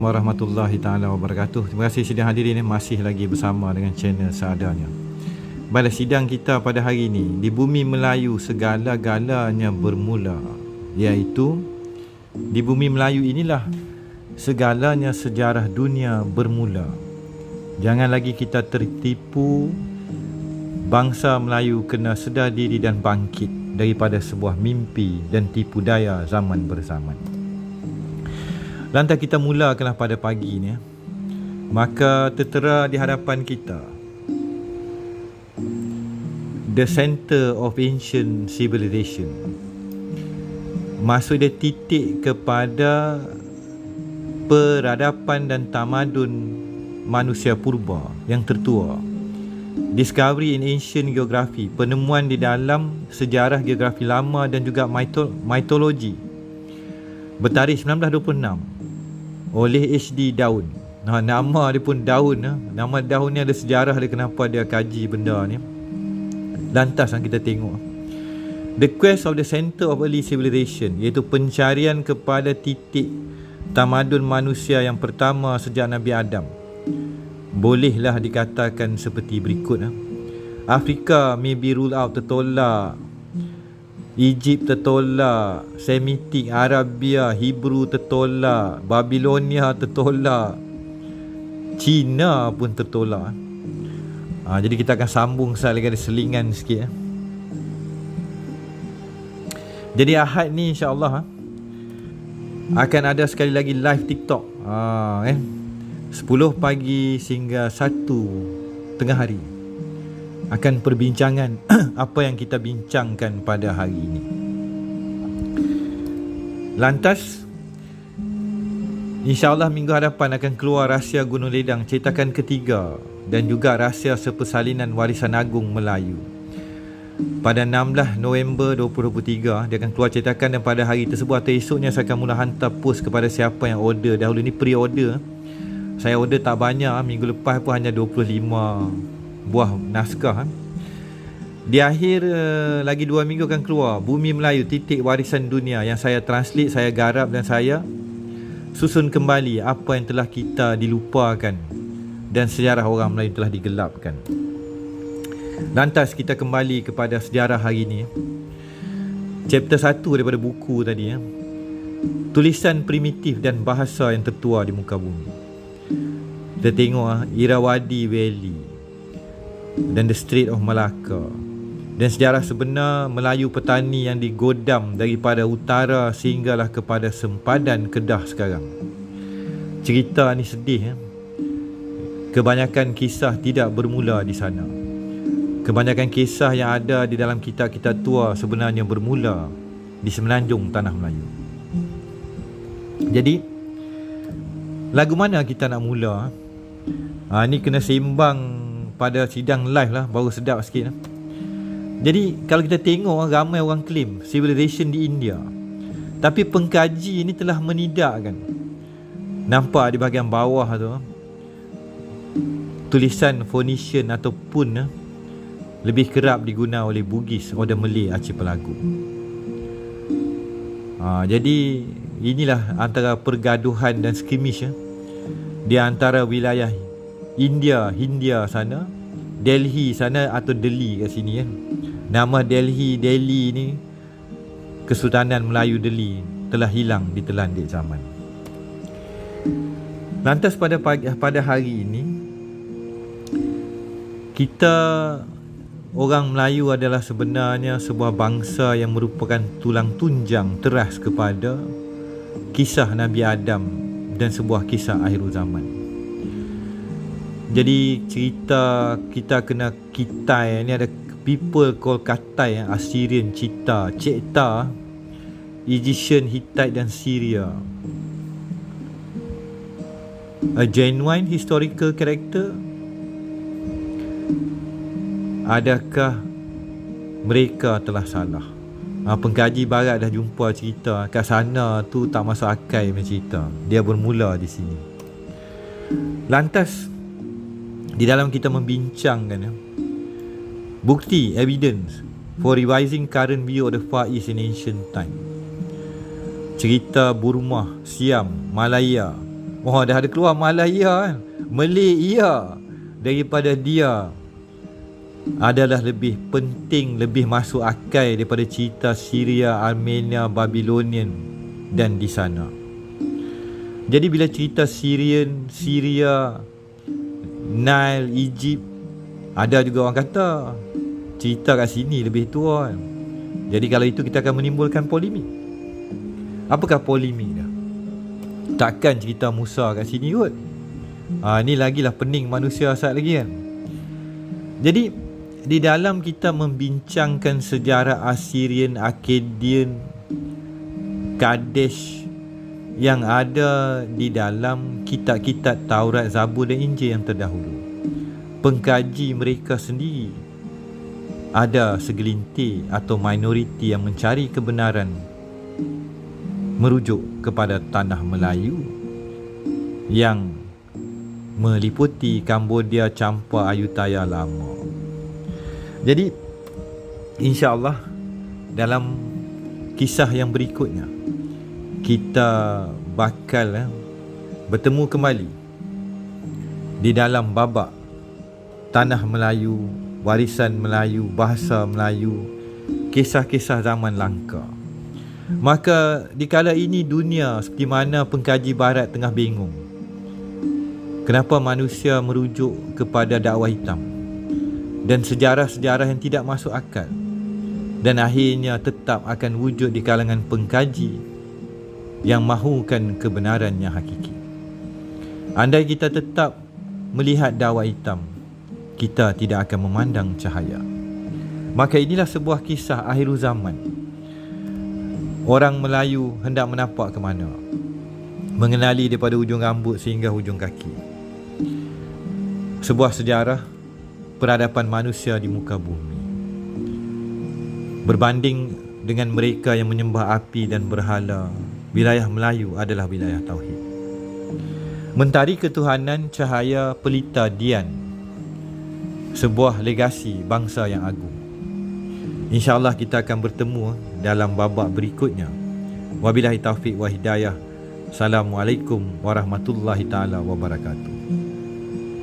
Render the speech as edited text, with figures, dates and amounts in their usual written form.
Warahmatullahi taala wabarakatuh. Terima kasih sidang hadirin masih lagi bersama dengan channel seadanya. Pada sidang kita pada hari ini, di bumi Melayu segala-galanya bermula, iaitu di bumi Melayu inilah segalanya sejarah dunia bermula. Jangan lagi kita tertipu. Bangsa Melayu kena sedar diri dan bangkit daripada sebuah mimpi dan tipu daya zaman berzaman. Lantas kita mulakanlah pada pagi ni. Maka tertera di hadapan kita The Center of Ancient Civilization. Maksud dia titik kepada peradaban dan tamadun manusia purba yang tertua. Discovery in Ancient Geography, penemuan di dalam sejarah geografi lama dan juga mitologi, bertarikh 1926 oleh H.D. Daun. Nama dia pun Daun. Nama Daun ni ada sejarah dia, kenapa dia kaji benda ni. Lantas kita tengok The Quest of the Center of Early Civilization, iaitu pencarian kepada titik tamadun manusia yang pertama sejak Nabi Adam. Bolehlah dikatakan seperti berikut. Afrika may be ruled out, tertolak. Egypt tertolak, Semitik, Arabia, Hebrew tertolak, Babilonia tertolak, Cina pun tertolak. Jadi kita akan sambung sekali lagi, ada selingan sikit. Jadi Ahad ni insya-Allah akan ada sekali lagi live TikTok 10 pagi sehingga 1 tengah hari. Akan perbincangan apa yang kita bincangkan pada hari ini. Lantas insya-Allah minggu hadapan akan keluar Rahsia Gunung Ledang cetakan ketiga dan juga Rahsia Sepersalinan Warisan Agung Melayu. Pada 16 November 2023 dia akan keluar cetakan, dan pada hari tersebut atau esoknya saya akan mula hantar post kepada siapa yang order. Dahulu ni pre-order. Saya order tak banyak, minggu lepas pun hanya 25 buah naskah. Di akhir lagi 2 minggu akan keluar Bumi Melayu Titik Warisan Dunia, yang saya translate, saya garap dan saya susun kembali apa yang telah kita dilupakan dan sejarah orang Melayu telah digelapkan. Lantas kita kembali kepada sejarah hari ini. Chapter 1 daripada buku tadi, tulisan primitif dan bahasa yang tertua di muka bumi. Kita tengok Irrawaddy Valley dan the Strait of Malacca, dan sejarah sebenar Melayu petani yang digodam daripada utara sehinggalah kepada sempadan Kedah sekarang. Cerita ni sedih. Kebanyakan kisah tidak bermula di sana. Kebanyakan kisah yang ada di dalam kitab-kitab tua sebenarnya bermula di semenanjung tanah Melayu. Jadi lagu mana kita nak mula? Ni kena seimbang pada sidang live lah, baru sedap sikit. Jadi kalau kita tengok, ramai orang claim civilization di India, tapi pengkaji ni telah menidakkan. Nampak di bahagian bawah tu tulisan Phoenician ataupun lebih kerap digunakan oleh Bugis, Order Malay Archipelago. Jadi inilah antara pergaduhan dan skirmish di antara wilayah Hindia sana, Delhi sana atau Delhi kat sini Nama Delhi ni Kesultanan Melayu Delhi telah hilang ditelan di zaman. Lantas pada hari ini kita orang Melayu adalah sebenarnya sebuah bangsa yang merupakan tulang tunjang teras kepada kisah Nabi Adam dan sebuah kisah akhir zaman. Jadi cerita kita kena Kitai ni, ada people called Katai, Assyrian, Cekta, Egyptian, Hittite dan Syria. A genuine historical character? Adakah mereka telah salah? Pengkaji barat dah jumpa cerita kat sana tu tak masuk akal punya cerita. Dia bermula di sini. Lantas di dalam kita membincangkan bukti, evidence for revising current view of the Far East in ancient time. Cerita Burma, Siam, Malaya, Wah, dah ada keluar malah ya kan. Melek ya. Daripada dia adalah lebih penting, lebih masuk akal daripada cerita Syria, Armenia, Babylonian dan di sana. Jadi bila cerita Syria, Nile, Egypt, ada juga orang kata cerita kat sini lebih tua kan. Jadi kalau itu kita akan menimbulkan polemik. Apakah polemik dah? Takkan cerita Musa kat sini kot. Ni lagilah pening manusia saat lagi kan. Jadi di dalam kita membincangkan sejarah Assyrian, Akkadian, Kadesh yang ada di dalam kitab-kitab Taurat, Zabur dan Injil yang terdahulu, pengkaji mereka sendiri ada segelintir atau minoriti yang mencari kebenaran merujuk kepada tanah Melayu yang meliputi Cambodia, Champa, Ayutthaya lama. Jadi insya-Allah dalam kisah yang berikutnya kita bakal bertemu kembali di dalam babak tanah Melayu, warisan Melayu, bahasa Melayu, kisah-kisah zaman langka. Maka di kala ini dunia seperti mana pengkaji barat tengah bingung. Kenapa manusia merujuk kepada dakwah hitam dan sejarah-sejarah yang tidak masuk akal, dan akhirnya tetap akan wujud di kalangan pengkaji yang mahukan kebenaran yang hakiki. Andai kita tetap melihat dakwah hitam, kita tidak akan memandang cahaya. Maka inilah sebuah kisah akhir zaman. Orang Melayu hendak menapak ke mana? Mengenali daripada ujung rambut sehingga hujung kaki. Sebuah sejarah peradaban manusia di muka bumi. Berbanding dengan mereka yang menyembah api dan berhala, wilayah Melayu adalah wilayah tauhid. Mentari ketuhanan, cahaya pelita Dian, sebuah legasi bangsa yang agung. InsyaAllah kita akan bertemu dalam babak berikutnya. Wabillahi taufiq wa hidayah. Assalamualaikum warahmatullahi taala wabarakatuh.